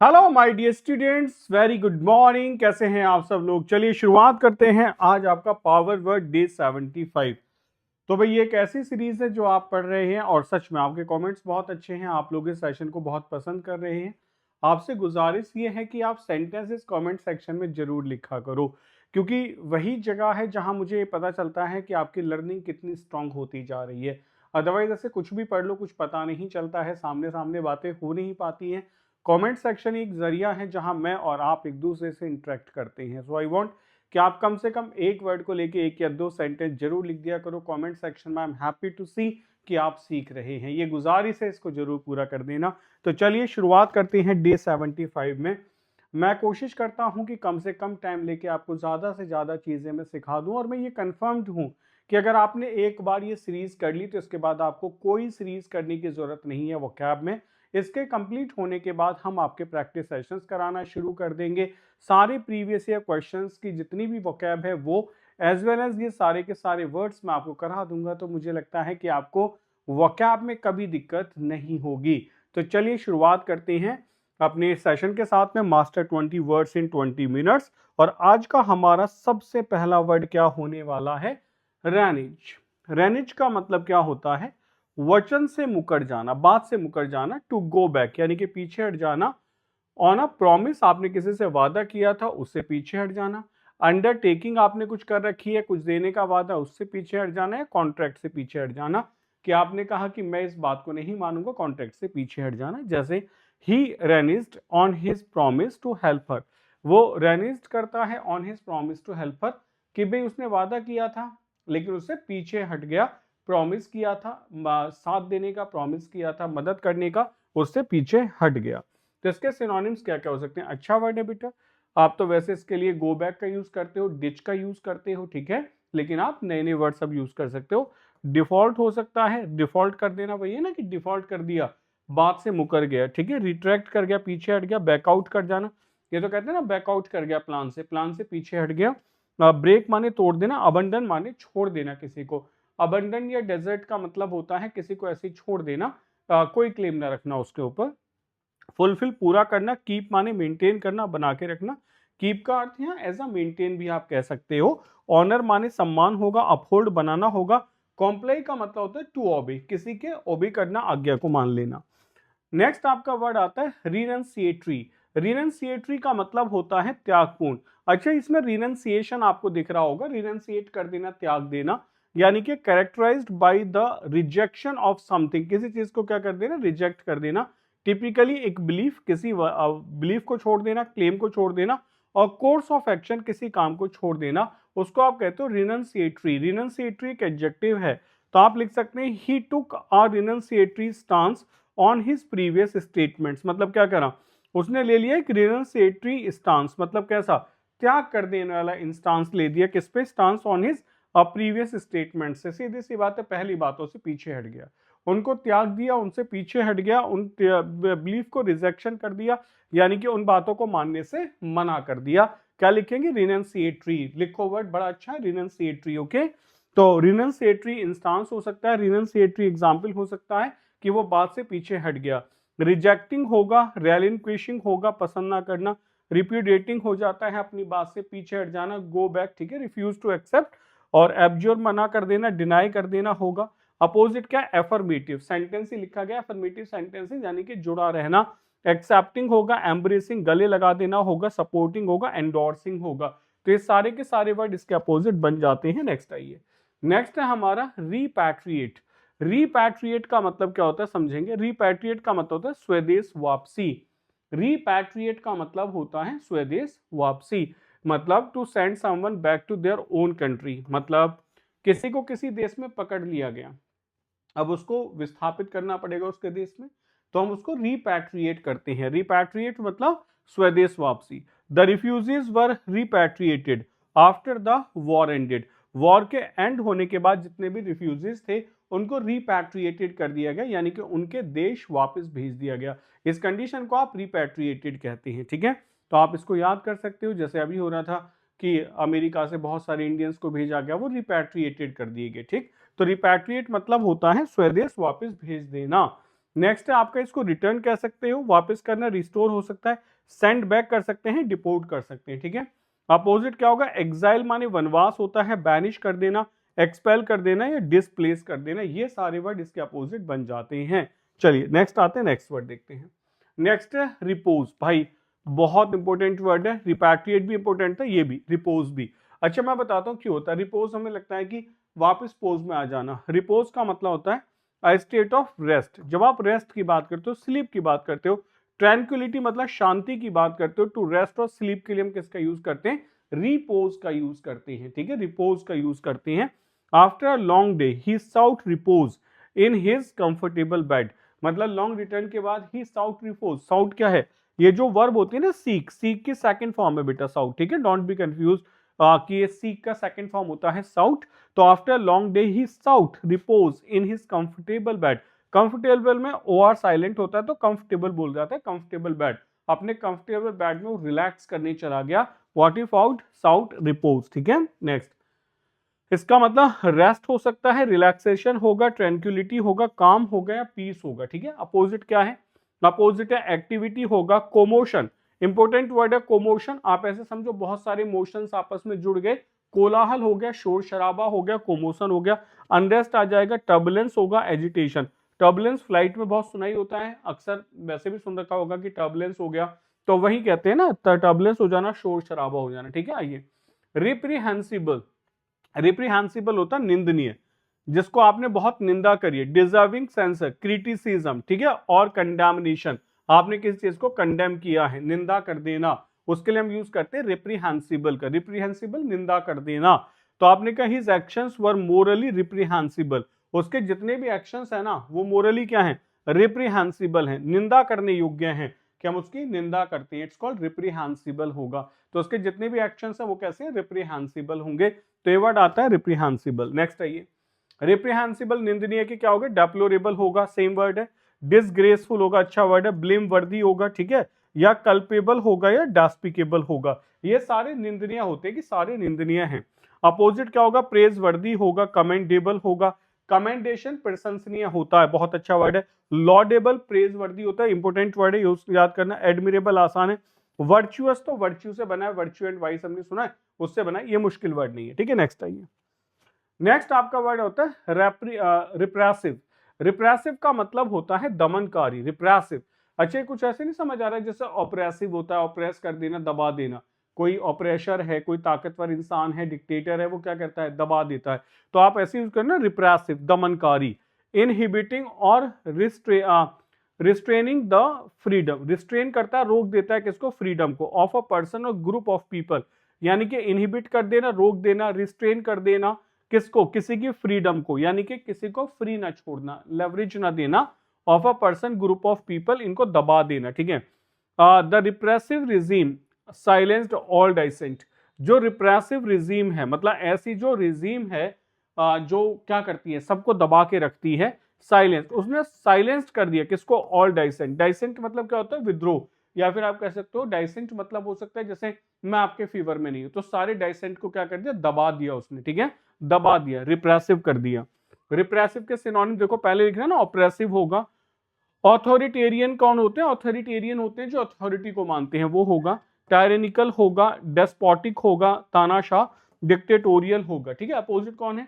Hello my dear students, very good morning. कैसे हैं आप सब लोग? चलिए शुरुआत करते हैं। आज आपका पावर वर्ड डे 75। तो भाई ये एक ऐसी सीरीज है जो आप पढ़ रहे हैं और सच में आपके कमेंट्स बहुत अच्छे हैं। आप लोग इस सेशन को बहुत पसंद कर रहे हैं। आपसे गुजारिश ये है कि आप सेंटेंसेस कमेंट सेक्शन में जरूर लिखा करो, क्योंकि वही जगह है जहां मुझे पता चलता है कि आपकी लर्निंग कितनी स्ट्रांग होती जा रही है। अदरवाइज ऐसे कुछ भी पढ़ लो, कुछ पता नहीं चलता है, सामने सामने बातें हो नहीं पाती हैं। कमेंट सेक्शन एक जरिया है जहां मैं और आप एक दूसरे से इंटरेक्ट करते हैं। सो आई वांट कि आप कम से कम एक वर्ड को लेके एक या दो सेंटेंस जरूर लिख दिया करो कमेंट सेक्शन में। आई एम हैप्पी टू सी कि आप सीख रहे हैं। ये गुजारिश है, इसको जरूर पूरा कर देना। तो चलिए शुरुआत करते हैं डे 75 में। मैं कोशिश करता हूं कि कम से कम टाइम लेके आपको ज़्यादा से ज़्यादा चीज़ें मैं सिखा दूं, और मैं ये कंफर्म्ड हूं कि अगर आपने एक बार ये सीरीज कर ली तो इसके बाद आपको कोई सीरीज करने की ज़रूरत नहीं है वोकैब में। इसके कंप्लीट होने के बाद हम आपके प्रैक्टिस सेशंस कराना शुरू कर देंगे। सारे प्रीवियस ईयर क्वेश्चंस की जितनी भी वोकैब है वो, एज वेल एज ये सारे के सारे वर्ड्स मैं आपको करा दूंगा। तो मुझे लगता है कि आपको वोकैब में कभी दिक्कत नहीं होगी। तो चलिए शुरुआत करते हैं अपने सेशन के साथ में, मास्टर 20 वर्ड्स इन 20 मिनट्स। और आज का हमारा सबसे पहला वर्ड क्या होने वाला है? रैनिज। रैनिज का मतलब क्या होता है? वचन से मुकर जाना, बात से मुकर जाना। टू गो बैक यानी कि पीछे हट जाना। ऑन अ प्रॉमिस, आपने किसी से वादा किया था, उससे पीछे हट जाना। अंडरटेकिंग, आपने कुछ कर रखी है, कुछ देने का वादा, उससे पीछे हट जाना। या कॉन्ट्रैक्ट से पीछे हट जाना, कि आपने कहा कि मैं इस बात को नहीं मानूंगा, कॉन्ट्रैक्ट से पीछे हट जाना। जैसे ही reneged on his promise to help her. वो रेनिस्ड करता है on his promise to help her, कि भाई उसने वादा किया था लेकिन उससे पीछे हट गया। प्रॉमिस किया था, साथ देने का प्रॉमिस किया था, मदद करने का, उससे पीछे हट गया। तो इसके सिनोनिम्स क्या क्या हो सकते हैं? अच्छा वर्ड है बेटा। आप तो वैसे इसके लिए गो बैक का यूज करते हो, डिच का यूज करते हो, ठीक है, लेकिन आप नए नए वर्ड सब यूज कर सकते हो। डिफॉल्ट हो सकता है, डिफॉल्ट कर देना, वही है ना कि डिफॉल्ट कर दिया, बात से मुकर गया, ठीक है, रिट्रैक्ट कर गया, पीछे हट गया, बैकआउट कर जाना। ये तो कहते हैं ना, बैकआउट कर गया प्लान से, प्लान से पीछे हट गया। ब्रेक माने तोड़ देना, अबंडन माने छोड़ देना किसी को। अबंडन या डेजर्ट का मतलब होता है किसी को ऐसे छोड़ देना, कोई क्लेम ना रखना उसके ऊपर। फुलफिल, पूरा करना। कीप माने मेंटेन करना, बना के रखना। कीप का अर्थ यहाँ एज अ मेंटेन भी आप कह सकते हो। ऑनर माने सम्मान होगा, अपहोल्ड बनाना होगा। कॉम्प्लाई का मतलब होता है टू ओबे, किसी के ओबे करना, आज्ञा को मान लेना। नेक्स्ट आपका वर्ड आता है रिनंसिएटरी। रिनंसिएटरी का मतलब होता है त्यागपूर्ण। अच्छा, इसमें रिनंसिएशन आपको दिख रहा होगा, रिनंसिएट कर देना, त्याग देना, यानी कि characterized by the rejection of something, किसी चीज को क्या कर देना? रिजेक्ट कर देना। टिपिकली एक बिलीफ, किसी बिलीफ को छोड़ देना, क्लेम को छोड़ देना। और कोर्स ऑफ एक्शन, किसी काम को छोड़ देना, उसको आप कहते हो रिनंसिएटरी। रिनंसिएटरी एक एडजेक्टिव है, तो आप लिख सकते हैं he took a renunciatory stance on his previous statements. मतलब क्या करा? उसने ले लिया एक रिनंसिएटरी स्टांस, मतलब कैसा? त्याग कर देने वाला इंस्टांस ले दिया। किस पे? Stance on his previous statement से। सीधी सी बात है, पहली बातों से पीछे हट गया, उनको त्याग दिया, उनसे पीछे हट गया, उन बिलीफ को रिजेक्शन कर दिया, यानी कि उन बातों को मानने से मना कर दिया। क्या लिखेंगे? रिनंसिएटरी। लिखो वर्ड, बड़ा अच्छा है, रिनंसिएटरी। ओके, तो रिनंसिएटरी इंस्टांस हो सकता है, रिनंसिएटरी एग्जाम्पल हो सकता है कि वो बात से पीछे हट गया। रिजेक्टिंग होगा, रेलिंक्विशिंग होगा, पसंद ना करना। रिप्यूडिएटिंग हो जाता है अपनी बात से पीछे हट जाना, गो बैक, ठीक है, रिफ्यूज टू एक्सेप्ट। और एब्ज्योर, मना कर देना, डिनाई कर देना होगा। अपोजिट क्या? एफर्मेटिव। सेंटेंस ही लिखा गया, एफर्मेटिव सेंटेंस यानी कि जुड़ा रहना। एक्सेप्टिंग होगा, एम्ब्रेसिंग, गले लगा देना होगा, सपोर्टिंग होगा, एंडोर्सिंग होगा। तो ये सारे के सारे वर्ड इसके अपोजिट बन जाते हैं। नेक्स्ट आइए, नेक्स्ट है हमारा रीपैट्रिएट। रीपैट्रिएट का मतलब क्या होता है समझेंगे। रीपैट्रिएट का मतलब होता है स्वदेश वापसी। रीपैट्रिएट का मतलब होता है स्वदेश वापसी। मतलब to send someone back to their own country. मतलब किसी को किसी देश में पकड़ लिया गया, अब उसको विस्थापित करना पड़ेगा उसके देश में, तो हम उसको रिपैट्रिएट करते हैं। रिपैट्रिएट मतलब स्वदेश वापसी। The refugees were repatriated after the war ended. War के एंड होने के बाद जितने भी रिफ्यूजीज थे उनको रिपैट्रिएटेड कर दिया गया, यानी कि उनके देश वापस भेज दिया गया। इस कंडीशन को आप रिपैट्रिएटेड कहते हैं, ठीक है। तो आप इसको याद कर सकते हो, जैसे अभी हो रहा था कि अमेरिका से बहुत सारे इंडियंस को भेजा गया, वो रिपैट्रिएटेड कर दिए गए, ठीक। तो रिपैट्रिएट मतलब होता है स्वदेश वापस भेज देना। नेक्स्ट है आपका इसको रिटर्न कह सकते हो, वापस करना, रिस्टोर हो सकता है, सेंड बैक कर सकते हैं, डिपोर्ट कर सकते हैं, ठीक है। अपोजिट क्या होगा, एग्जाइल माने वनवास होता है, बैनिश कर देना, एक्सपेल कर देना या डिसप्लेस कर देना, ये सारे वर्ड इसके अपोजिट बन जाते हैं। चलिए नेक्स्ट आते हैं, नेक्स्ट वर्ड देखते हैं। नेक्स्ट है रिपोज। भाई बहुत इंपॉर्टेंट वर्ड है, रिपैट्रिएट भी इंपॉर्टेंट है, ये भी, रिपोज भी। अच्छा मैं बताता हूँ क्यों होता है रिपोज। हमें लगता है कि वापस पोज में आ जाना। रिपोज का मतलब होता है स्टेट ऑफ रेस्ट। जब आप रेस्ट की बात करते हो, स्लीप की बात करते हो, ट्रैंक्विलिटी मतलब शांति की बात करते हो, टू रेस्ट और स्लीप के लिए हम किसका यूज करते हैं, रिपोज का यूज करते हैं, ठीक है, रिपोज का यूज करते हैं। After a long day he sought repose in his comfortable bed, मतलब लॉन्ग रिटर्न के बाद ही साउट रिपोज। साउट क्या है, ये जो वर्ब होती है ना सीक, सीक की सेकंड फॉर्म है बेटा साउट, ठीक है, डोंट बी कंफ्यूज कि ये सीक का सेकंड फॉर्म होता है साउट। तो after long day he sought repose in his comfortable bed. Comfortable में ओ आर साइलेंट होता है तो कंफर्टेबल बोल जाता है, कंफर्टेबल बेड। अपने कंफर्टेबल बेड में वो रिलैक्स करने चला गया, what if out sought repose, ठीक है। नेक्स्ट इसका मतलब रेस्ट हो सकता है, रिलैक्सेशन होगा, ट्रैंक्विलिटी होगा, काम होगा या पीस होगा, ठीक है। अपोजिट क्या है, अपोजिट है एक्टिविटी होगा, कोमोशन। इंपॉर्टेंट वर्ड है कोमोशन। आप ऐसे समझो बहुत सारे मोशंस आपस में जुड़ गए, कोलाहल हो गया, शोर शराबा हो गया, कोमोशन हो गया। अनरेस्ट आ जाएगा, टर्बुलेंस होगा, एजिटेशन। टर्बुलेंस फ्लाइट में बहुत सुनाई होता है, अक्सर वैसे भी सुन रखा होगा कि टर्बुलेंस हो गया, तो वही कहते हैं ना, टर्बुलेंस हो जाना, शोर शराबा हो जाना, ठीक है। आइए रिप्रीहेंसिबल। रिप्रीहेंसिबल होता निंदनीय, जिसको आपने बहुत निंदा करी है। डिजर्विंग सेंसर, क्रिटिसिज्म, ठीक है, और कंडेमनेशन, आपने किसी चीज को कंडेम किया है, निंदा कर देना, उसके लिए हम यूज करते हैं रिप्रीहेंसिबल का। रिप्रीहेंसिबल निंदा कर देना। तो आपने कहा हिज एक्शंस वर मोरली रिप्रीहेंसिबल, उसके जितने भी एक्शंस है ना वो मोरली क्या है, रिप्रीहेंसिबल है, निंदा करने योग्य हैं, कि हम उसकी निंदा करते हैं, इट्स कॉल्ड रिप्रीहेंसिबल होगा। तो उसके जितने भी एक्शंस है वो कैसे हैं, रिप्रीहेंसिबल होंगे। तो ये वर्ड आता है रिप्रीहेंसिबल। नेक्स्ट आइए, रिप्रीहेंसिबल निंदनीय के क्या होगा, डेप्लोरेबल होगा, सेम वर्ड है। डिसग्रेसफुल होगा, अच्छा वर्ड है। ब्लेम वर्दी होगा, ठीक है, या कल्पेबल होगा या डेस्पिकेबल होगा। ये सारे निंदनीय होते हैं कि सारे निंदनीय हैं। अपोजिट क्या होगा, प्रेज वर्दी होगा, कमेंडेबल होगा। कमेंडेशन प्रशंसनीय होता है, बहुत अच्छा वर्ड है। लॉडेबल प्रेज वर्दी होता है, इंपोर्टेंट वर्ड है, याद करना। एडमिरेबल आसान है। वर्चुअस तो वर्च्यू से बना है, वर्च्यू एंड वाइस हमने सुना है, उससे बना है, ये मुश्किल वर्ड नहीं है, ठीक है। नेक्स्ट आइए, नेक्स्ट आपका वर्ड होता है रिप्रेसिव। रिप्रेसिव का मतलब होता है दमनकारी, रिप्रेसिव। अच्छा कुछ ऐसे नहीं समझ आ रहा है जैसे ऑपरेसिव होता है, ऑपरेस कर देना, दबा देना। कोई ऑपरेशर है, कोई ताकतवर इंसान है, डिक्टेटर है, वो क्या करता है, दबा देता है। तो आप ऐसे यूज करना, रिप्रेसिव, दमनकारी। इनहिबिटिंग और रिस्ट्रेनिंग द फ्रीडम, रिस्ट्रेन करता है, रोक देता है किसको, फ्रीडम को, ऑफ अ पर्सन और ग्रुप ऑफ पीपल। यानी कि इनहिबिट कर देना, रोक देना, रिस्ट्रेन कर देना किसको, किसी की फ्रीडम को, यानी कि किसी को फ्री ना छोड़ना, लेवरेज ना देना, of a person group of people, इनको दबा देना, ठीक है। The repressive regime silenced all dissent. जो रिप्रेसिव रिजीम है, मतलब ऐसी जो रिजीम है जो क्या करती है, सबको दबा के रखती है, साइलेंस, उसने साइलेंस कर दिया किसको, ऑल डाइसेंट। डाइसेंट मतलब क्या होता है, विद्रोह, या फिर आप कह सकते हो डाइसेंट मतलब हो सकता है जैसे मैं आपके फेवर में नहीं हूं, तो सारे डाइसेंट को क्या कर दिया, दबा दिया उसने, ठीक है, दबा दिया, रिप्रेसिव कर दिया। रिप्रेसिव के सिनोनिम देखो, पहले लिख रहे हैं ना, ऑप्रेसिव होगा। ऑथोरिटेरियन कौन होते हैं, ऑथोरिटेरियन होते हैं जो अथॉरिटी को मानते हैं, वो होगा। टायरेनिकल होगा, डेस्पोटिक होगा, तानाशाह, डिक्टेटोरियल होगा, ठीक है। अपोजिट कौन है,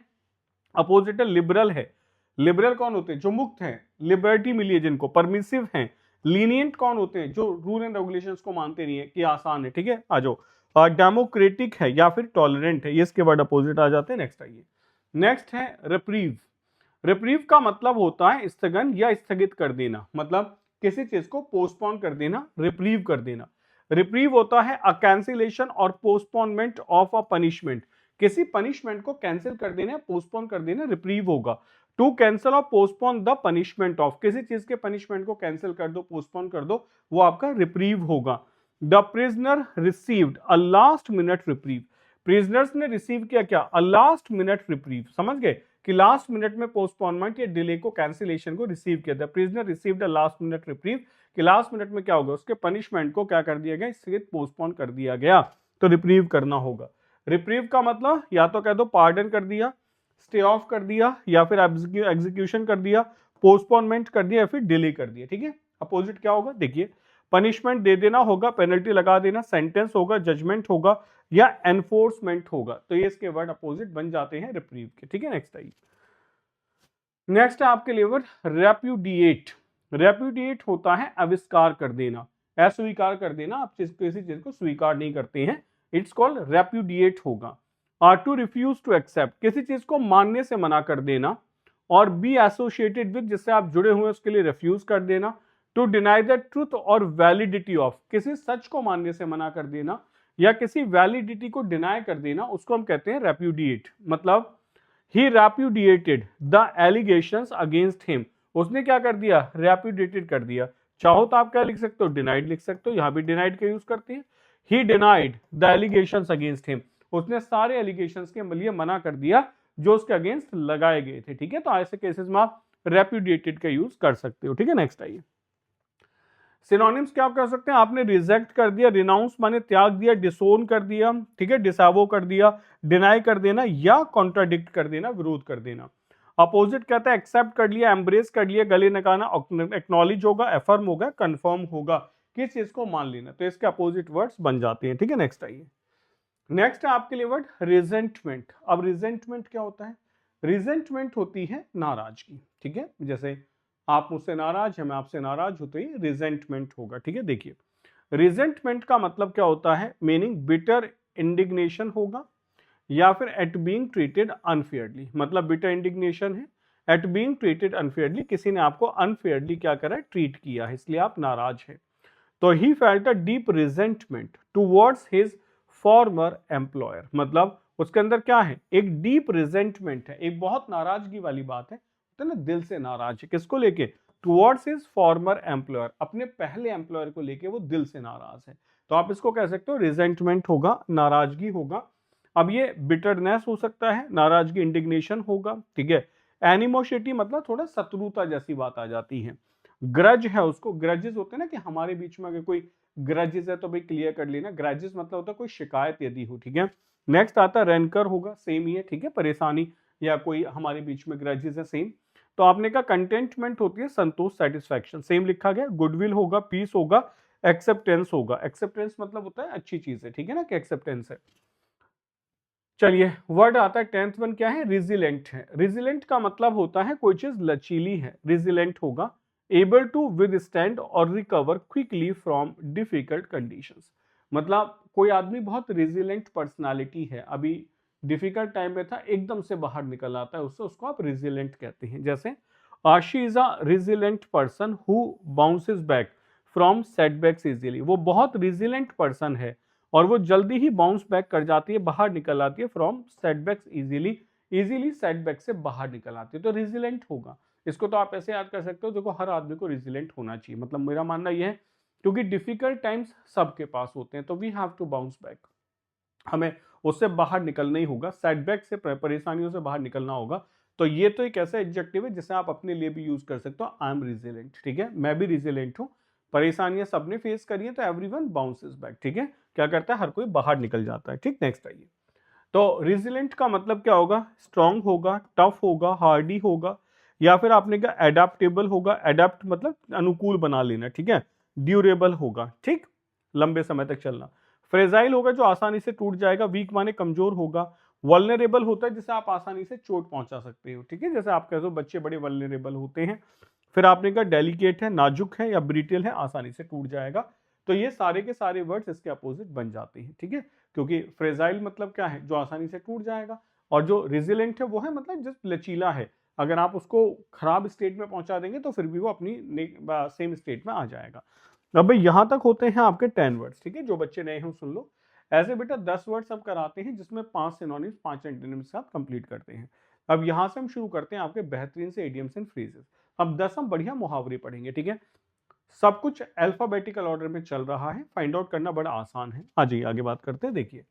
अपोजिट लिबरल है। लिबरल कौन होते हैं, जो मुक्त हैं, लिबर्टी मिली है जिनको। परमिसिव हैं। लीनियंट कौन होते हैं, जो रूल एंड रेगुलेशंस को मानते नहीं है, कि आसान है, ठीक है। आ जाओ, डेमोक्रेटिक है या फिर टॉलरेंट है, ये इसके वर्ड अपोजिट आ जाते हैं। नेक्स्ट आइए, नेक्स्ट है रिप्रीव। रिप्रीव का मतलब होता है स्थगन या स्थगित कर देना, मतलब किसी चीज को पोस्टपोन कर देना, रिप्रीव कर देना। रिप्रीव होता है अ कैंसिलेशन और पोस्टपोनमेंट ऑफ अ पनिशमेंट, किसी पनिशमेंट को कैंसिल कर देना, पोस्टपोन कर देना, रिप्रीव होगा। टू कैंसिल और पोस्टपोन द पनिशमेंट ऑफ, किसी चीज के पनिशमेंट को कैंसिल कर दो, पोस्टपोन कर दो, वो आपका रिप्रीव होगा। The prisoner received a last minute reprieve, prisoners ने रिसीव किया क्या, अ लास्ट मिनट रिप्रीव, समझ गए कि लास्ट मिनट में पोस्टपोनमेंट या डिले को, कैंसिलेशन को रिसीव किया। The prisoner received a last minute reprieve, कि लास्ट मिनट में क्या होगा, उसके पनिशमेंट को क्या कर दिया गया, स्थगित, पोस्टपोन कर दिया गया, तो रिप्रीव करना होगा। रिप्रीव का मतलब या तो कह दो पार्डन कर दिया, स्टे ऑफ कर दिया, या फिर एग्जीक्यूशन कर दिया। पोस्टपोनमेंट कर दिया या फिर डिले कर दिया, ठीक है। अपोजिट क्या होगा देखिए, पनिशमेंट दे देना होगा, पेनल्टी लगा देना, सेंटेंस होगा, जजमेंट होगा या एनफोर्समेंट होगा। तो ये इसके वर्ड अपोजिट बन जाते हैं रिप्रीव के, ठीक है। नेक्स्ट आइए, नेक्स्ट है आपके लिए वर्ड रेप्यूडिएट। रेप्यूडिएट होता है अविष्कार कर देना, अस्वीकार कर देना, आप किसी चीज को स्वीकार नहीं करते हैं, इट्स कॉल्ड रेप्यूडिएट होगा। टू रिफ्यूज टू एक्सेप्ट, किसी चीज को मानने से मना कर देना, और बी एसोसिएटेड विद, जिससे आप जुड़े हुए उसके लिए रिफ्यूज कर देना। टू डिनाई द ट्रूथ और वैलिडिटी ऑफ, किसी सच को मानने से मना कर देना या किसी वैलिडिटी को डिनाई कर देना, उसको हम कहते हैं रेप्यूडिएट। मतलब ही रेप्यूडिएटेड द एलिगेशंस अगेंस्ट हिम, उसने क्या कर दिया, रेप्यूडिएटेड कर दिया। चाहो तो आप क्या लिख सकते हो, डिनाइड लिख सकते हो, यहां भी डिनाइड का यूज करते हैं। ही denied the allegations against him, उसने सारे एलिगेशंस के लिए मना कर दिया जो उसके अगेंस्ट लगाए गए थे, ठीक है। तो ऐसे केसेस में आप रेप्यूडिएटेड का यूज कर सकते हो, ठीक है। नेक्स्ट आइए, सिनोनिम्स क्या कर सकते हैं, आपने रिजेक्ट कर दिया, रिनाउंस माने त्याग दिया, डिसोन कर दिया, ठीक है, डिसावो कर दिया, डिनाई कर देना या कॉन्ट्राडिक्ट कर देना, विरोध कर देना। अपोजिट कहता है एक्सेप्ट कर लिया, एम्ब्रेस कर लिया, गले लगाना, एक्नॉलेज होगा, एफर्म होगा, कंफर्म होगा, किस चीज को मान लेना। तो इसके अपोजिट वर्ड्स बन जाते हैं, ठीक है। नेक्स्ट आइए, नेक्स्ट है आपके लिए वर्ड रिजेंटमेंट। अब रिजेंटमेंट क्या होता है, रिजेंटमेंट होती है नाराजगी, ठीक है। जैसे आप मुझसे नाराज हैं, मैं आपसे नाराज हूं, तो ये रिजेंटमेंट होगा, ठीक है। देखिए, रिजेंटमेंट का मतलब क्या होता है, मीनिंग बिटर इंडिग्नेशन होगा या फिर एट बीइंग ट्रीटेड अनफेयरली। मतलब बिटर इंडिग्नेशन है, एट बीइंग ट्रीटेड अनफेयरली, किसी ने आपको अनफेयरली क्या करा है, ट्रीट किया है, इसलिए आप नाराज हैं। तो he felt a deep resentment towards his farmer employer, मतलब उसके अंदर क्या है, एक डीप रिजेंटमेंट है, एक बहुत नाराजगी वाली बात है, तो ना दिल से नाराज है, किसको लेके, टुवर्ड्स हिज फॉर्मर एम्प्लॉयर, अपने पहले एम्प्लॉयर को लेके वो दिल से नाराज है। तो आप इसको कह सकते हो रिजेंटमेंट होगा, नाराजगी होगा। अब ये बिटरनेस हो सकता है, नाराजगी इंडिग्नेशन होगा, ठीक है। एनिमोसिटी मतलब थोड़ा शत्रुता जैसी बात आ जाती है। ग्रज है, उसको ग्रजेस होते हैं ना, कि हमारे बीच में अगर कोई ग्रजेस है तो भाई क्लियर कर लेना, ग्रजेस मतलब होता है कोई शिकायत यदि हो, ठीक है। नेक्स्ट आता है रैंकर होगा, सेम ही है, ठीक है, परेशानी या कोई हमारे बीच में ग्रजेस है, सेम। तो आपने कहा कंटेंटमेंट होती है संतोष, सेटिस्फैक्शन, सेम लिखा गया। गुडविल होगा, पीस होगा, एक्सेप्टेंस होगा, एक्सेप्टेंस मतलब होता है अच्छी चीज है, ठीक है ना, कि एक्सेप्टेंस है। चलिए, वर्ड आता है 10th वन, क्या है, रिजिलेंट है। रिजिलेंट का मतलब होता है कोई चीज लचीली है, रिजिलेंट होगा। एबल टू विदस्टैंड और recover quickly from difficult conditions, मतलब कोई आदमी बहुत रिजिलेंट पर्सनालिटी है, अभी डिफिकल्ट टाइम में था, एकदम से बाहर निकल आता है उससे, उसको आप रिजिलेंट कहते हैं। जैसे she is a resilient person who bounces back from setbacks easily, वो बहुत रिजिलेंट पर्सन है और वो जल्दी ही बाउंस बैक कर जाती है, बाहर निकल आती है from setbacks easily, easily setback से बाहर निकल आती है, तो रिजिलेंट होगा। इसको तो आप ऐसे याद कर सकते हो, देखो हर आदमी को रिजिलेंट होना चाहिए, मतलब मेरा मानना यह है, क्योंकि डिफिकल्ट टाइम्स सबके पास होते हैं, तो we have to bounce back, हमें उससे बाहर निकलना ही होगा, सेटबैक से, परेशानियों से बाहर निकलना होगा। तो ये तो एक ऐसा एडजेक्टिव है जिसे आप अपने लिए भी यूज कर सकते हो, आई एम रिजिलेंट, ठीक है, मैं भी रिजिलेंट हूँ, परेशानियां सबने फेस करी है, तो एवरीवन बाउंसेस बैक, ठीक है, क्या करता है, हर कोई बाहर निकल जाता है, ठीक। नेक्स्ट आइए, तो रिजिलेंट का मतलब क्या होगा, स्ट्रांग होगा, टफ होगा, हार्डी होगा, या फिर आपने कहा एडेप्टेबल होगा, एडेप्ट मतलब अनुकूल बना लेना, ठीक है, ड्यूरेबल होगा, ठीक, लंबे समय तक चलना। फ्रेजाइल होगा, जो आसानी से टूट जाएगा, वीक माने कमजोर होगा। वल्नरेबल होता है जिसे आप आसानी से चोट पहुंचा सकते हो, ठीक है, जैसे आप कह दो बच्चे बड़े वल्नरेबल होते हैं। फिर आपने कहा डेलिकेट है, नाजुक है या ब्रिटेल है, आसानी से टूट जाएगा। तो ये सारे के सारे वर्ड्स इसके अपोजिट बन जाते हैं, ठीक है, क्योंकि फ्रेजाइल मतलब क्या है, जो आसानी से टूट जाएगा, और जो रिजिलेंट है वो है मतलब जो लचीला है, अगर आप उसको खराब स्टेट में पहुंचा देंगे तो फिर भी वो अपनी सेम स्टेट में आ जाएगा। अब भाई यहां तक होते हैं आपके 10 वर्ड्स, ठीक है, जो बच्चे नए हैं सुन लो। ऐसे बेटा 10 वर्ड्स हम कराते हैं जिसमें 5 सिनोनिम्स 5 एंटोनिम्स के साथ कंप्लीट करते हैं। अब यहां से हम शुरू करते हैं आपके बेहतरीन से इडियम्स एंड फ्रेजेस। अब 10 हम बढ़िया मुहावरे पढ़ेंगे, ठीक है, सब कुछ अल्फाबेटिकल ऑर्डर में चल रहा है, फाइंड आउट करना बड़ा आसान है। आ जाइए आगे बात करते हैं। देखिए,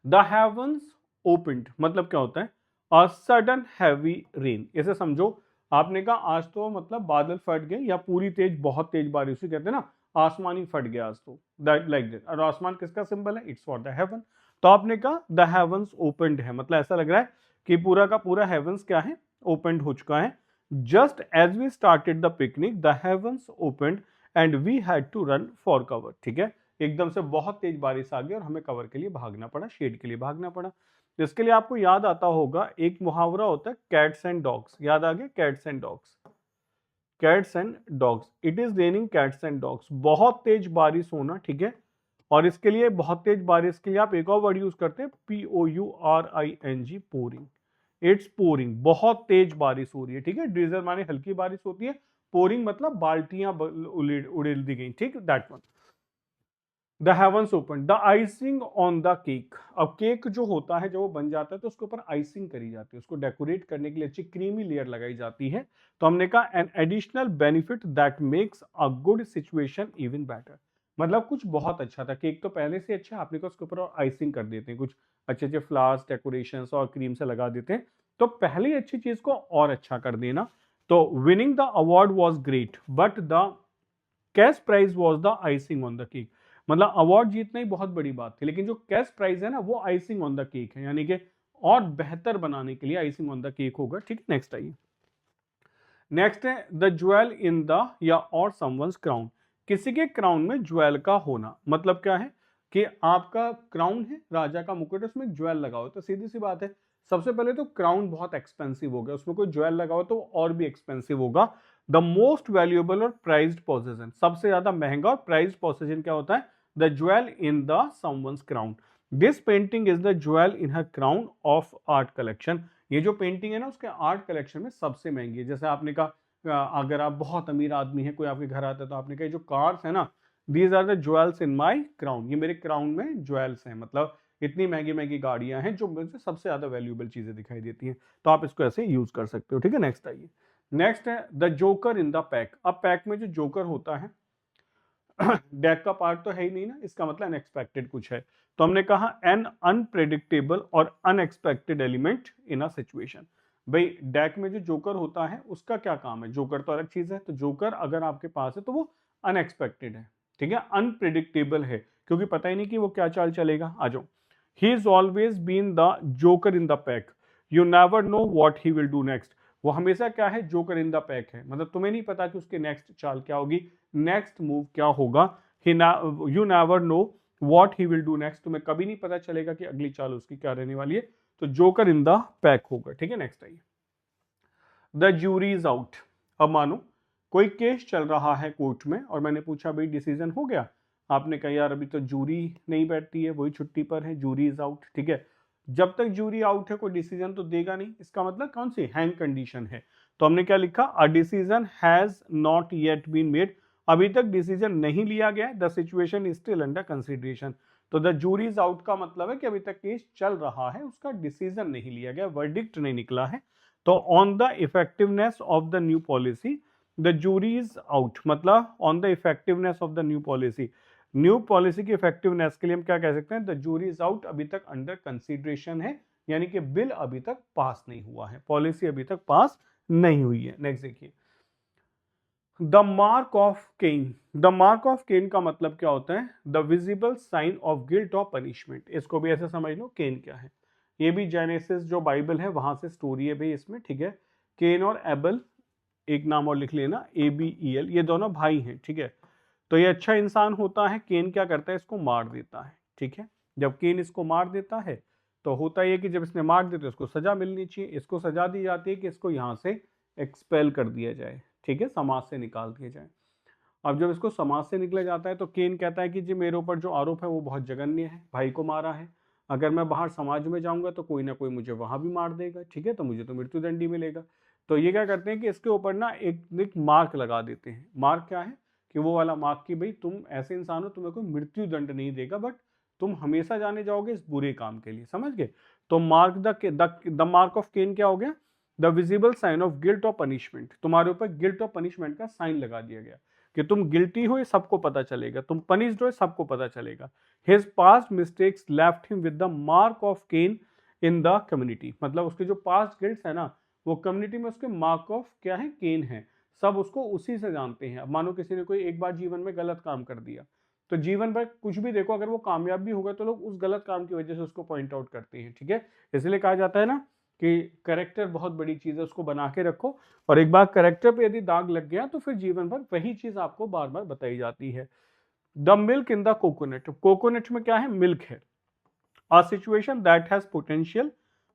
द हेवंस ओपन्ड मतलब क्या होता है, अ सडन हैवी रेन, इसे समझो, आपने कहा आज तो मतलब बादल फट गए या पूरी तेज बहुत तेज बारिश हुई, कहते हैं ना आसमान ही फट गया आज तो, दैट लाइक दैट। और आसमान किसका सिंबल है, इट्स फॉर द हेवन। तो आपने कहा द हेवंस ओपन्ड है, मतलब ऐसा लग रहा है कि पूरा का पूरा हेवंस क्या है, ओपन्ड हो चुका है। Just as we started the picnic the heavens opened and we had to run for cover. ठीक है, एकदम से बहुत तेज बारिश आ गई और हमें कवर के लिए भागना पड़ा, शेड के लिए भागना पड़ा। तो इसके लिए आपको याद आता होगा, एक मुहावरा होता है कैट्स एंड डॉग्स। याद आ गया, cats and dogs, cats and dogs. It is raining cats and dogs, बहुत तेज बारिश होना। ठीक है, और इसके लिए बहुत तेज बारिश के लिए आप एक और वर्ड यूज करते हैं, POURING, पोरिंग। इट्स पोरिंग, बहुत तेज बारिश हो रही है। ठीक है, ड्रिजल माने हल्की बारिश होती है, पोरिंग मतलब बाल्टियां उड़ेल दी गई। ठीक, that one. The heavens open, the icing on the cake. अब केक जो होता है, जब वो बन जाता है तो उसके ऊपर आइसिंग करी जाती है, उसको डेकोरेट करने के लिए अच्छी क्रीमी लेयर लगाई जाती है। तो हमने कहा an additional benefit that makes a good situation even better. मतलब कुछ बहुत अच्छा था, केक तो पहले से अच्छा, आपने कहा उसके ऊपर और आइसिंग कर देते हैं, कुछ अच्छे अच्छे फ्लावर्स डेकोरेशन और क्रीम से लगा देते हैं, तो पहले ही अच्छी चीज को और अच्छा कर देना। तो winning the award was great but the cash prize was the icing on the cake. मतलब अवार्ड जीतना ही बहुत बड़ी बात थी, लेकिन जो कैश प्राइज है ना, वो आइसिंग ऑन द केक है, यानी कि और बेहतर बनाने के लिए आइसिंग ऑन द केक होगा। ठीक है, नेक्स्ट आइए। नेक्स्ट है द ज्वेल इन द या और समवंस क्राउन। किसी के क्राउन में ज्वेल का होना, मतलब क्या है कि आपका क्राउन है, राजा का मुकुट, उसमें ज्वेल लगा हो, तो सीधी सी बात है, सबसे पहले तो क्राउन बहुत एक्सपेंसिव हो गया, उसमें कोई ज्वेल लगा हो तो और भी एक्सपेंसिव होगा। द मोस्ट वैल्यूएबल और प्राइज्ड पोजेशन, सबसे ज्यादा महंगा और प्राइज्ड पोजेशन क्या होता है, the jewel in the someone's crown. This painting is the jewel in her crown of art collection. ये जो पेंटिंग है ना, उसके आर्ट कलेक्शन में सबसे महंगी है। जैसे आपने कहा अगर आप बहुत अमीर आदमी है, कोई आपके घर आता है, तो आपने कहा जो कार्स है ना, these are the jewels in my crown, ये मेरे क्राउन में ज्वेल्स हैं, मतलब इतनी महंगी महंगी गाड़ियां हैं जो मुझे सबसे ज्यादा वैल्यूएबल चीजें दिखाई देती हैं। तो आप इसको ऐसे यूज कर सकते हो। ठीक है, नेक्स्ट आइए। नेक्स्ट है the joker in the pack. अब पैक में जो जोकर होता है, डेक का पार्ट तो है ही नहीं ना, इसका मतलब अनएक्सपेक्टेड कुछ है। तो हमने कहा एन अनप्रेडिक्टेबल और unexpected element in a situation. भाई डेक में जो जोकर होता है उसका क्या काम है, जोकर तो अलग चीज है, तो जोकर अगर आपके पास है तो वो अनएक्सपेक्टेड है। ठीक है, अनप्रिडिक्टेबल है, क्योंकि पता ही नहीं कि वो क्या चाल चलेगा। आ जाओ। He is always been the joker in the pack, you never know what he will do next. वो हमेशा क्या है, जोकर इन द पैक है, मतलब तुम्हें नहीं पता कि उसके नेक्स्ट चाल क्या होगी, नेक्स्ट मूव क्या होगा। You never know what he will do next, तुम्हें कभी नहीं पता चलेगा कि अगली चाल उसकी क्या रहने वाली है। तो जोकर इन द पैक होगा। ठीक है, नेक्स्ट आइए। The jury is out. अब मानो कोई केस चल रहा है कोर्ट में और मैंने पूछा भाई डिसीजन हो गया, आपने कहा यार अभी तो जूरी नहीं बैठती है, वही छुट्टी पर है, जूरी इज आउट। ठीक है, जब तक जूरी आउट है कोई डिसीजन तो देगा नहीं, इसका मतलब कौन सी हैंग कंडीशन है। तो हमने क्या लिखा, a decision has not yet been made, अभी तक डिसीजन नहीं लिया गया, the situation is still under consideration. तो द जूरी इज आउट का मतलब है कि अभी तक केस चल रहा है, उसका डिसीजन नहीं लिया गया, वर्डिक्ट नहीं निकला है। तो on the effectiveness of the new policy the jury is out, मतलब on the effectiveness of the new policy, new policy की इफेक्टिवनेस के लिए हम क्या कह सकते हैं, द जूरी इज आउट, अभी तक अंडर कंसिडरेशन है, यानी कि बिल अभी तक पास नहीं हुआ है, पॉलिसी अभी तक पास नहीं हुई है। नेक्स्ट देखिए, the mark of Cain. The mark of Cain का मतलब क्या होता है, the visible sign of guilt और पनिशमेंट। इसको भी ऐसे समझ लो, केन क्या है, ये भी जेनेसिस जो बाइबल है वहां से स्टोरी है भाई इसमें। ठीक है, केन और एबल, एक नाम और लिख लेना, ABEL, ये दोनों भाई हैं। ठीक है, तो ये अच्छा इंसान होता है, केन क्या करता है, इसको मार देता है। ठीक है, जब केन इसको मार देता है तो होता है कि जब इसने मार दिया तो इसको सजा मिलनी चाहिए, इसको सजा दी जाती है कि इसको यहाँ से एक्सपेल कर दिया जाए। ठीक है, समाज से निकाल दिया जाए। अब जब इसको समाज से निकला जाता है तो केन कहता है कि जी मेरे ऊपर जो आरोप है वो बहुत जघन्य है, भाई को मारा है, अगर मैं बाहर समाज में जाऊंगा तो कोई ना कोई मुझे वहां भी मार देगा। ठीक है, तो मुझे तो मृत्युदंड ही मिलेगा। तो ये क्या करते हैं कि इसके ऊपर ना एक मार्क लगा देते हैं। मार्क क्या है कि वो वाला मार्क कि भाई तुम ऐसे इंसान हो, तुम्हें कोई मृत्युदंड नहीं देगा, बट तुम हमेशा जाने जाओगे इस बुरे काम के लिए, समझ गए। तो mark the mark of cane क्या हो गया, the visible sign of guilt और पनिशमेंट, तुम्हारे ऊपर गिल्ट और पनिशमेंट का साइन लगा दिया गया कि तुम गिल्टी हो ये सबको पता चलेगा, तुम पनिश्ड हो सबको पता चलेगा। His past mistakes left him with the mark of cane in the community, मतलब उसके जो पास्ट गिल्ट्स है ना, वो कम्युनिटी में उसके मार्क ऑफ क्या है, केन है, सब उसको उसी से जानते हैं। अब मानो किसी ने कोई एक बार जीवन में गलत काम कर दिया, तो जीवन भर कुछ भी देखो, अगर वो कामयाब भी होगा तो लोग उस गलत काम की वजह से उसको पॉइंट आउट करते हैं। ठीक है, इसलिए कहा जाता है ना कि करेक्टर बहुत बड़ी चीज है, उसको बना के रखो, और एक बार करेक्टर पे यदि दाग लग गया तो फिर जीवन भर वही चीज आपको बार बार बताई जाती है। The milk in the coconut, coconut में क्या है, मिल्क है। A situation that has potential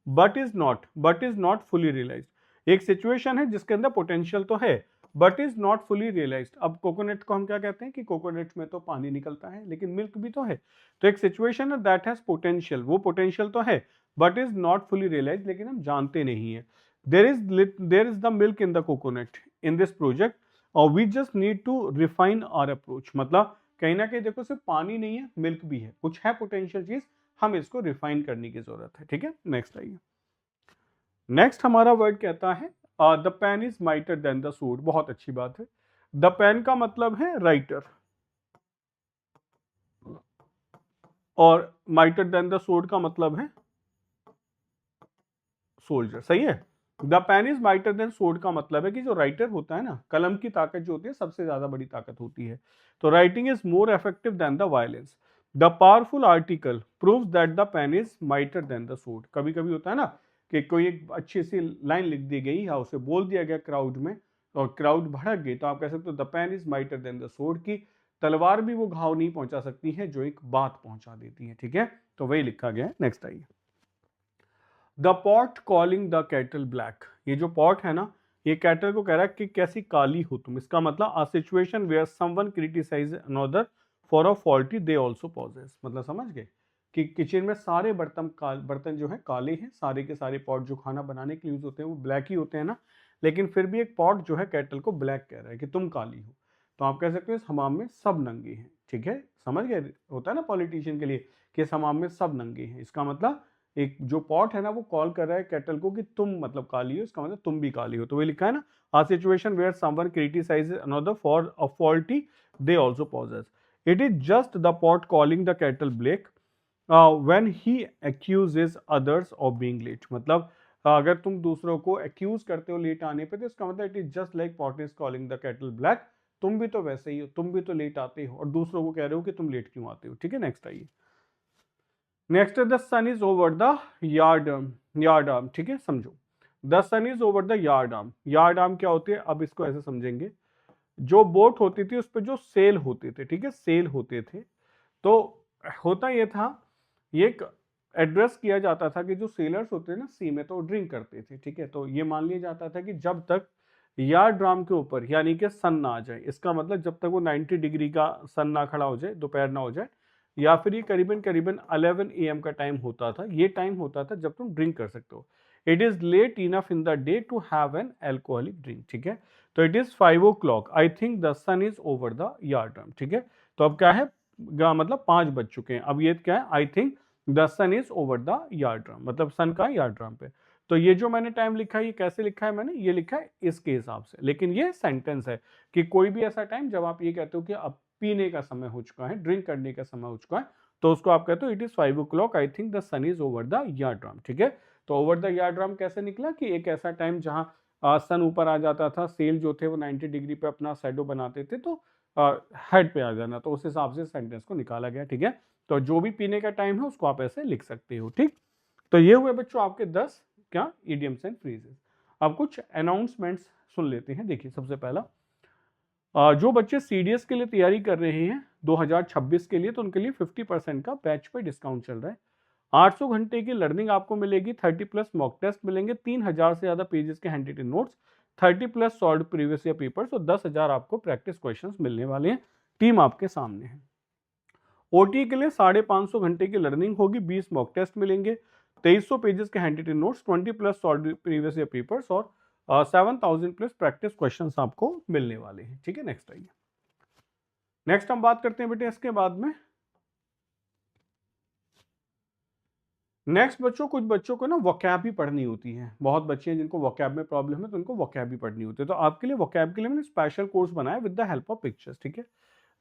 but is not fully realized, एक सिचुएशन है जिसके अंदर पोटेंशियल तो है but is not fully realized. अब कोकोनट को हम क्या कहते हैं कि कोकोनट में तो पानी निकलता है लेकिन मिल्क भी तो है। तो एक सिचुएशन है दैट हैज पोटेंशियल, वो पोटेंशियल तो है but is not fully realised, लेकिन हम जानते नहीं है। There is the milk in the coconut in this project और we just need to refine our approach, मतलब कहीं ना कहीं देखो सिर्फ पानी नहीं है, मिल्क भी है, कुछ है पोटेंशियल चीज, हम इसको रिफाइन करने की जरूरत है। ठीक है, नेक्स्ट आइए। नेक्स्ट हमारा वर्ड कहता है the pen is mightier than the sword, बहुत अच्छी बात है। द पेन का मतलब है राइटर और माइटर देन द सूड का मतलब है सोल्जर, सही है। The pen is mightier than sword का मतलब है कि जो राइटर होता है ना, कलम की ताकत जो होती है सबसे ज्यादा बड़ी ताकत होती है। तो writing is more effective than the violence. The powerful article proves that the pen is mightier than the sword. कभी कभी होता है ना कि कोई एक अच्छी सी लाइन लिख दी गई या उसे बोल दिया गया क्राउड में और क्राउड भड़क गई, तो आप कह सकते हो the pen is mightier than the sword, की तलवार भी वो घाव नहीं पहुंचा सकती है जो एक बात पहुंचा देती है। ठीक है, तो वही लिखा गया है। नेक्स्ट आइए। The pot calling the kettle black, ये जो पॉट है ना, ये कैटल को कह रहा है कि कैसी काली हो तुम। इसका मतलब a situation where someone criticize another for a faulty they also possess, मतलब समझ गए कि किचन में सारे बर्तन जो है काले हैं, सारे के सारे पॉट जो खाना बनाने के लिए यूज होते हैं वो ब्लैक ही होते हैं ना, लेकिन फिर भी एक पॉट जो है कैटल को ब्लैक कह रहा है कि तुम काली हो। तो आप कह सकते हो इस हमाम में सब नंगे हैं। ठीक है, समझ गए, होता है ना पॉलिटिशियन के लिए कि इस हमाम में सब नंगे हैं, इसका मतलब एक जो पॉट है ना वो कॉल कर रहा है कैटल को कि तुम मतलब काली हो, इसका मतलब तुम भी काली हो। तो वही लिखा है ना, a situation where someone criticises another for a faulty they also possess. It is just the pot calling the kettle black when he accuses others of being late, मतलब अगर तुम दूसरों को एक्यूज करते हो लेट आने पे तो इसका मतलब it is just like pot is calling the kettle black, तुम भी तो वैसे ही हो, तुम भी तो लेट आते हो और दूसरों को कह रहे हो कि तुम लेट क्यों आते हो। ठीक है, नेक्स्ट आइए। Next the sun is over the yardarm. ठीक है, समझो the sun is over the yardarm. Yardarm क्या होती है, अब इसको ऐसे समझेंगे, जो बोट होती थी उस पर जो सेल होते थे, ठीक है, सेल होते थे, तो होता ये था, ये एक एड्रेस किया जाता था कि जो सेलर्स होते हैं ना सी में, तो ड्रिंक करते थे। ठीक है, तो ये मान लिया जाता था कि जब तक यार्ड ड्राम के ऊपर यानी कि सन ना आ जाए, इसका मतलब जब तक वो 90 डिग्री का सन ना खड़ा हो जाए, दोपहर ना हो जाए, या फिर ये करीबन करीबन 11 AM का टाइम होता था, ये टाइम होता था जब तुम ड्रिंक कर सकते हो। It is late enough in the day to have an alcoholic drink. ठीक है, तो it is 5 o'clock, I think the sun is over the yardarm. ठीक है, तो अब क्या है, मतलब 5 बज चुके हैं, अब ये क्या है, I think the sun is over the yardarm, मतलब सन का यार्ड ड्राम पे। तो ये जो मैंने टाइम लिखा है ये कैसे लिखा है मैंने, ये लिखा है इसके हिसाब से, लेकिन ये सेंटेंस है कि कोई भी ऐसा टाइम जब आप ये कहते हो कि अब पीने का समय हो चुका है, ड्रिंक करने का समय हो चुका है, तो उसको आप कहते हो it is 5 o'clock, I think the sun is over the yardarm. ठीक है, तो ओवर द यार्ड ड्राम कैसे निकला कि एक ऐसा टाइम जहां सन ऊपर आ जाता था, सेल जो थे वो 90 डिग्री पे अपना शैडो बनाते थे, तो हेड पे आ जाना, तो उस हिसाब से सेंटेंस को निकाला गया। ठीक है, तो जो भी पीने का टाइम है उसको आप ऐसे लिख सकते हो। ठीक, तो ये हुए बच्चों आपके 10 क्या इडियम्स एंड फ्रेजेस। अब कुछ अनाउंसमेंट्स सुन लेते हैं। देखिए सबसे पहला, जो बच्चे सीडीएस के लिए तैयारी कर रहे हैं 2026 के लिए, तो उनके लिए 50% का बैच पे डिस्काउंट चल रहा है। 800 घंटे की लर्निंग आपको मिलेगी, 30+ मॉक टेस्ट मिलेंगे, 3000 से ज्यादा पेजेस के handwritten notes, 30+ solve previous year papers और 10,000 आपको प्रैक्टिस क्वेश्चंस मिलने वाले हैं। टीम आपके सामने है। ओटी के लिए 550 घंटे की लर्निंग होगी, 20 मॉक टेस्ट मिलेंगे, 2300 पेजेस के handwritten notes, 20+ solve previous year papers और 7000+ प्रैक्टिस क्वेश्चंस आपको मिलने वाले हैं। ठीक है, नेक्स्ट आइए। नेक्स्ट हम बात करते हैं बेटे इसके बाद में, नेक्स्ट बच्चों, कुछ बच्चों को ना वोकैब भी पढ़नी होती है। बहुत बच्चे हैं जिनको वोकैब में प्रॉब्लम है, तो उनको वोकैब भी पढ़नी होती है। तो आपके लिए वोकैब के लिए मैंने स्पेशल कोर्स बनाया with the help of pictures. ठीक है,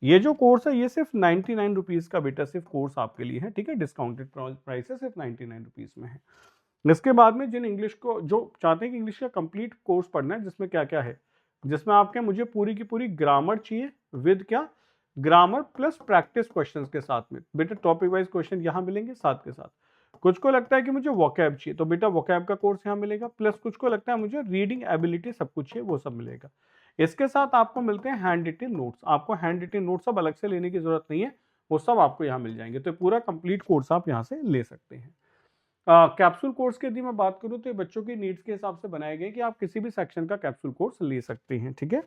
ये जो कोर्स है ये सिर्फ 99 रुपीज का बेटा सिर्फ कोर्स आपके लिए है। ठीक है, डिस्काउंटेड प्राइस है, सिर्फ 99 रुपीज में है। इसके बाद में जिन इंग्लिश को जो चाहते हैं कि इंग्लिश का कंप्लीट कोर्स पढ़ना है, जिसमें क्या क्या है, जिसमें आपके मुझे पूरी की पूरी ग्रामर चाहिए विद क्या, ग्रामर प्लस प्रैक्टिस क्वेश्चंस के साथ में। बेटा टॉपिक वाइज क्वेश्चन यहाँ मिलेंगे साथ के साथ, कुछ को लगता है कि मुझे वोकैब चाहिए, तो बेटा वोकैब का कोर्स यहाँ मिलेगा, प्लस कुछ को लगता है मुझे रीडिंग एबिलिटी सब कुछ चाहिए, वो सब मिलेगा। इसके साथ आपको मिलते हैं हैंड रिटन नोट्स। आपको हैंड रिटन नोट्स सब अलग से लेने की जरूरत नहीं है, वो सब आपको यहाँ मिल जाएंगे। तो पूरा कंप्लीट कोर्स आप यहाँ से ले सकते हैं। कैप्सूल कोर्स की यदि मैं बात करूँ तो ये बच्चों की नीड्स के हिसाब से बनाए गए कि आप किसी भी सेक्शन का कैप्सूल कोर्स ले सकते हैं, ठीक है।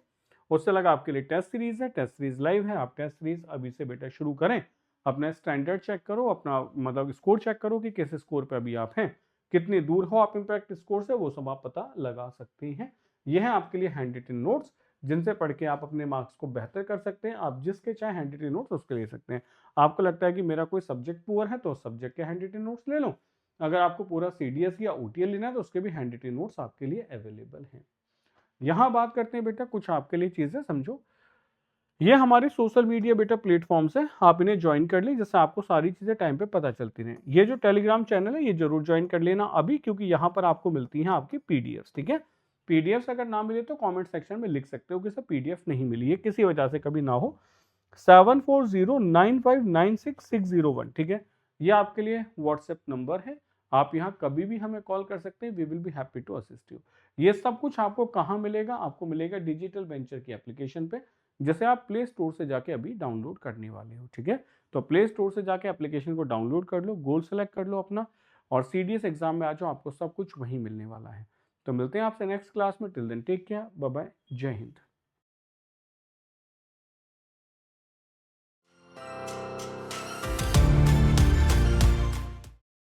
उससे लगा आपके लिए टेस्ट सीरीज है, टेस्ट सीरीज लाइव है। आप टेस्ट सीरीज अभी से बेटा शुरू करें, अपना स्टैंडर्ड चेक करो, अपना मतलब स्कोर चेक करो कि किस स्कोर पे अभी आप हैं, कितनी दूर हो आप इम्पैक्ट स्कोर से, वो सब आप पता लगा सकते हैं। यह है आपके लिए हैंड रिटन नोट्स, जिनसे पढ़ के आप अपने मार्क्स को बेहतर कर सकते हैं। आप जिसके चाहे हैंड रिटन नोट्स उसके ले सकते हैं। आपको लगता है कि मेरा कोई सब्जेक्ट पुअर है तो सब्जेक्ट के हैंड रिटन नोट्स ले लो। अगर आपको पूरा सीडीएस या ओटीएल लेना है तो उसके भी हैंड रिटन नोट्स आपके लिए अवेलेबल हैं। यहां बात करते हैं बेटा कुछ आपके लिए चीजें समझो। ये हमारे सोशल मीडिया बेटा प्लेटफॉर्म्स है, आप इन्हें ज्वाइन कर लें जिससे आपको सारी चीजें टाइम पे पता चलती रहें। ये जो टेलीग्राम चैनल है ये जरूर ज्वाइन कर लेना अभी, क्योंकि यहाँ पर आपको मिलती हैं आपकी पीडीएफ, ठीक है। पीडीएफ अगर ना मिले तो कमेंट सेक्शन में लिख सकते हो कि सर पीडीएफ नहीं मिली है, किसी वजह से कभी ना हो। 7409596601, ठीक है, ये आपके लिए व्हाट्सएप नंबर है। आप यहाँ कभी भी हमें कॉल कर सकते हैं, we will be happy to assist you. ये सब कुछ आपको कहाँ मिलेगा? आपको मिलेगा डिजिटल वेंचर की एप्लीकेशन पे, जैसे आप प्ले स्टोर से जाके अभी डाउनलोड करने वाले हो, ठीक है। तो प्ले स्टोर से जाके एप्लीकेशन को डाउनलोड कर लो, गोल सेलेक्ट कर लो अपना, और सीडीएस एग्जाम में आ जाओ, आपको सब कुछ वहीं मिलने वाला है। तो मिलते हैं आपसे नेक्स्ट क्लास में। Till then take care, bye bye, जय हिंद।